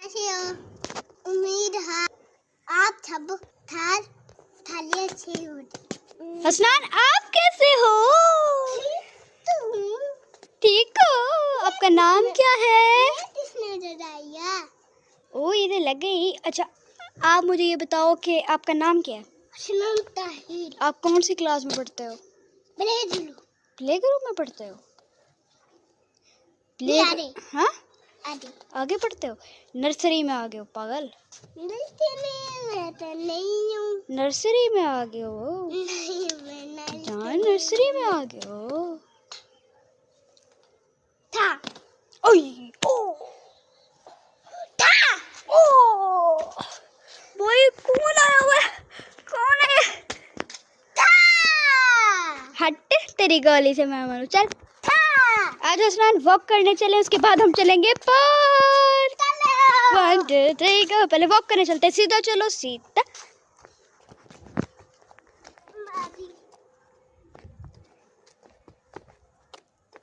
उम्मीद है आप सब अच्छे हो। हसनान आप कैसे हो? ठीक हो? आपका नाम क्या है? ओ ये तो लग गई। अच्छा आप मुझे ये बताओ कि आपका नाम क्या है? ताहिर। आप कौन सी क्लास में पढ़ते हो? प्ले ग्रुप में पढ़ते हो? हाँ आगे पढ़ते हो? नर्सरी में आ गए हो पागल? नर्सरी में आ गए हो? जहाँ नर्सरी में आ गए हो? ओए ओ ओ बोई कौन आया हुआ है? कौन है? हट तेरी गली से मैं मरूं। चल आज हसनान वॉक करने चले, उसके बाद हम चलेंगे पार्क। 1 2 3 गो। पहले वॉक करने चलते हैं। सीधा चलो सीधा।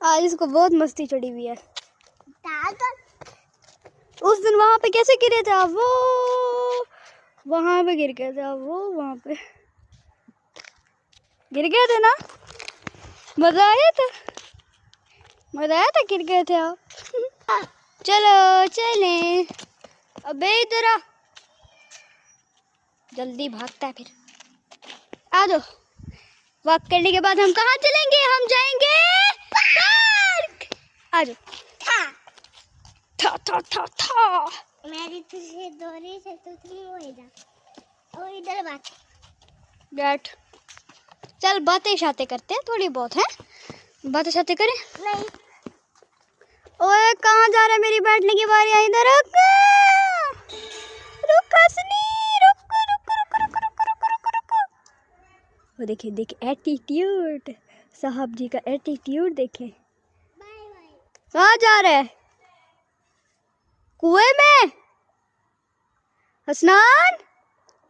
आज इसको बहुत मस्ती चढ़ी हुई है। उस दिन वहां पे कैसे गिरे थे आप? वो वहां पे गिर गए थे आप। वो वहां पे गिर गए थे ना? मजा आया था? मजा आया था? गिर गए थे आप? चलो चले। अबे इधर आ, जल्दी भागता है फिर। आ जाओ। वॉक करने के बाद हम कहाँ चलेंगे? हम जाएंगे पार्क। आ जाओ। था मेरी तुझे दोरी से तो तुम हो जा। और इधर बात बैठ। चल बातें शातें करते हैं थोड़ी बहुत है। बातें शातें करें? नहीं। ओए कहाँ जा रहा है? मेरी बैठने की बारी आई। इधर रुक रुक हसनी, रुक रुक रुक रुक रुक रुक रुक रुक। वो देखे देखे एटीट्यूड, साहब जी का एटीट्यूड देखे। कहाँ जा रहे हैं? कुएं में? हसनान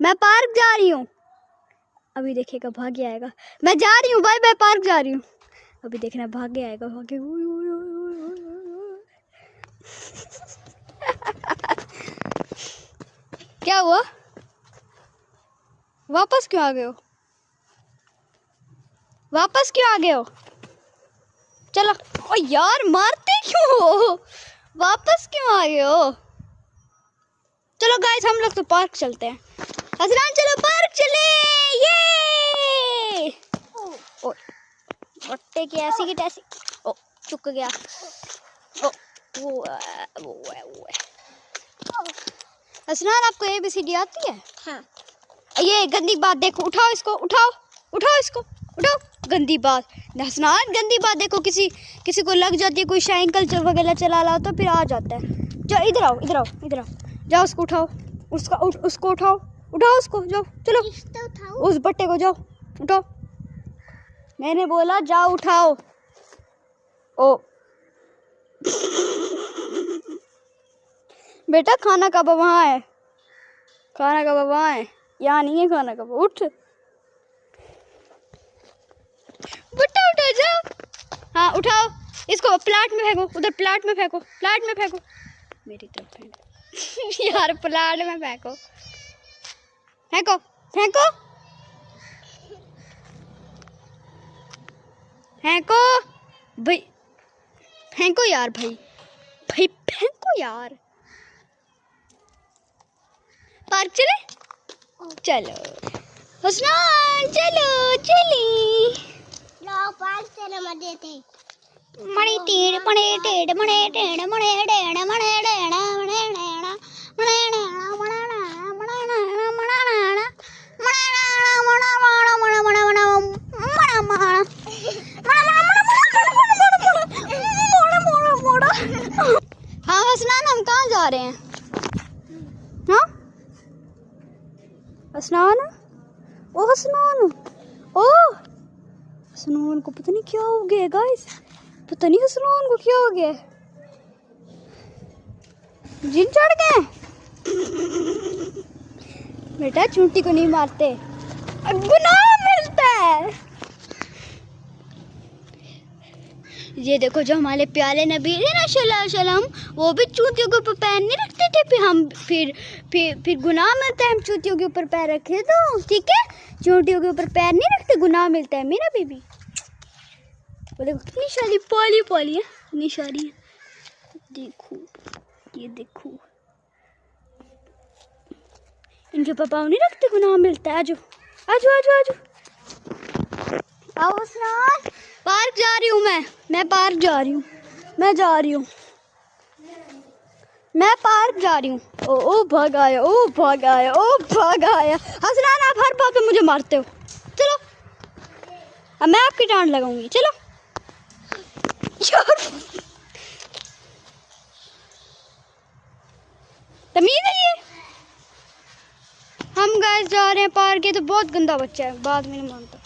मैं पार्क जा रही हूँ। अभी देखेगा भागे आएगा। मैं जा रही हूँ बाय बाय, पार्क जा रही हूँ। अभी देखना भागे आएगा। भागे क्या हुआ? वापस क्यों आ गए हो? वापस क्यों आ गए हो? चलो। ओ यार मारते क्यों हो? वापस क्यों आ गए हो? चलो गाइस हम लोग तो पार्क चलते हैं। हसनान चलो पार्क चले। ये ओ बट्टे की ऐसी की तैसी। ओ चुक गया। ओ वो हसनान आपको ABCD आती है? हाँ। ये गंदी बात देखो। उठाओ इसको, उठाओ उठाओ इसको, उठाओ। गंदी बात हसनान, गंदी बात देखो। किसी को लग जाती है, कोई साइकिल वगैरह चला रहा हो तो फिर आ जाता है। जाओ इधर आओ, इधर आओ, इधर आओ। जाओ उसको उठाओ, उसको उठाओ, उठाओ उसको। जाओ चलो उस बट्टे को जाओ उठाओ। मैंने बोला जाओ उठाओ। ओ बेटा खाना कब वहाँ है? खाना कब वहाँ है? यहाँ नहीं है खाना कब। उठ बट्टा उठा जाओ। हाँ उठाओ इसको। प्लाट में फेंको, उधर प्लाट में फेंको, प्लाट में फेंको। मेरी तरफ फेंको यार, प्लाट में फेंको, फेंको फेंको फेंको भाई, फेंको यार भाई, भाई फेंको यार। पार्क चले? चलो हसनान चलो चली। लो पार्क चले मजे थे। मणे टेढ़ मणे टेढ़ मणे टेढ़ मणे टेढ़ मणे टेढ़ मणे टेढ़ मणे टेढ़ मणे हाँ हसनान हम कहाँ जा रहे हैं? हाँ हसनान, ओ हसनान, ओ हसनान को पता नहीं क्या हो गया गाइस। पता नहीं हसनान को क्या हो गया। जिन चढ़ गए। बेटा चूंटी को नहीं मारते, गुनाह मिलता है। ये देखो जो हमारे प्यारे नबी है ना सल्लल्लाहु अलैहि वसल्लम, वो भी चूतियों के ऊपर पैर नहीं रखते थे। फिर गुनाह मिलता है हम चूतियों के ऊपर पैर रखे तो, ठीक है। चूतियों के ऊपर पैर नहीं रखते, गुनाह मिलता है मेरा बीबी। वो देखो कितनी सारी पाली पाली है, कितनी सारी है। देखो ये देखो, इनके पापा नहीं रखते, गुनाह मिलता है। आजो आजो आजो आजो आओ स्नान। पार्क जा रही हूँ मैं पार्क जा रही हूँ, मैं पार्क जा रही हूँ। ओ भाग आया, हसनान आप हर बात पे मुझे मारते हो। चलो अब मैं आपकी डांट लगाऊंगी, चलो। तमीज़ है ये। हम गाइस जा रहे हैं पार्क, ये तो बहुत गंदा बच्चा है, बात में नहीं मानता,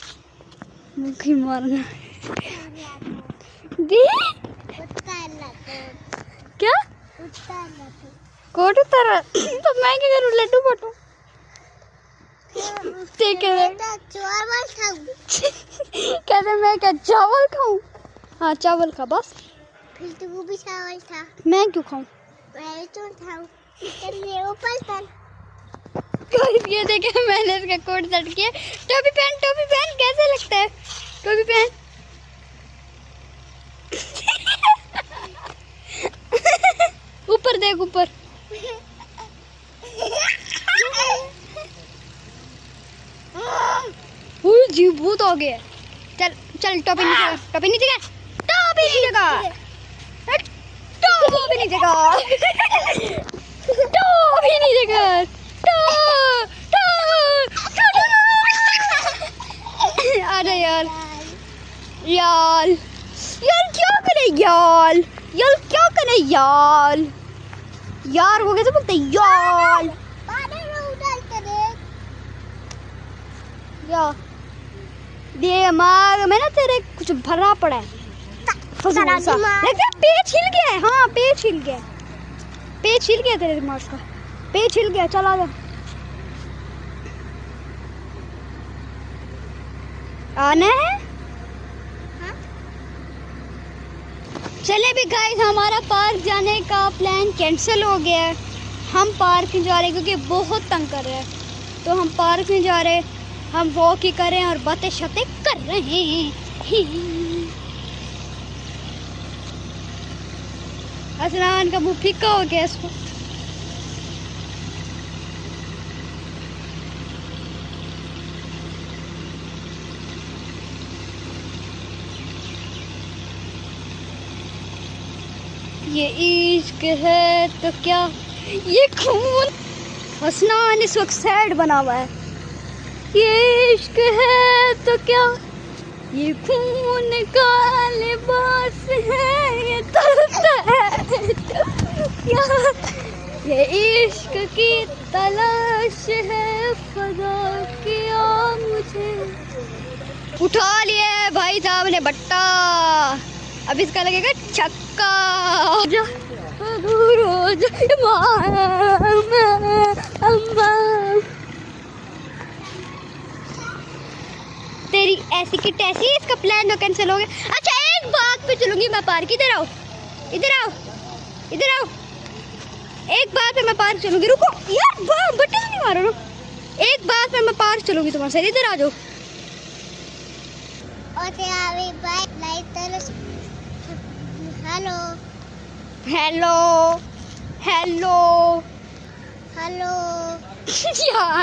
मुझे मारना। क्या कोट उतारा तो मैं क्या करूँ, लड्डू बटू कहते मैं क्या चावल खाऊं? हाँ चावल खा बस। फिर तो वो भी चावल था, मैं क्यों खाऊं? मैं तो खाऊं। ऊपर कर। ये देखे मैंने इसका कोट सेट किया। टोपी पहन कैसे लगता है? टोपी पहन। ऊपर देख ऊपर। जी भूत हो गया। चल चल टोपी नीचे कर, टोपी नीचे कर, टोपी नीचे कर, टोपी नीचे कर, टोपी नीचे कर, अरे यार क्या करे यार वो कैसे बोलते यार दिमाग में ना तेरे कुछ भरा पड़ा है। पेट छिल गया है। हाँ पेट छिल गया तेरे दिमाग का, पेट छिल गया। चला जा, आना है। हाँ? चले भी गाइस, हमारा पार्क जाने का प्लान कैंसिल हो गया है। हम पार्क नहीं जा रहे क्योंकि बहुत तंग कर रहे हैं, तो हम पार्क नहीं जा रहे, हम वॉक ही कर रहे हैं और बातें शतें कर रहे हैं। हसनान का मुंह फीका हो गया इसको। ये इश्क है तो क्या, ये खून। हसनान इस वक्त सैड बना हुआ है। ये इश्क है तो क्या, ये खून का लिबास है, ये दर्द है तो क्या, ये इश्क की तलाश है, फदा किया मुझे। उठा लिया भाई साहब ने बट्टा, अब इसका लगेगा छक्का। तेरी ऐसी की तैसी, इसका प्लान तो कैंसिल हो गया। अच्छा एक बात पे चलूंगी मैं पार्क, इधर आओ। एक बात पे मैं पार्क चलूंगी, रुको यार बट्टे नहीं मारो ना। एक बात पे मैं पार्क चलूंगी तुम्हारे साथ, इधर आ जाओ। हेलो यार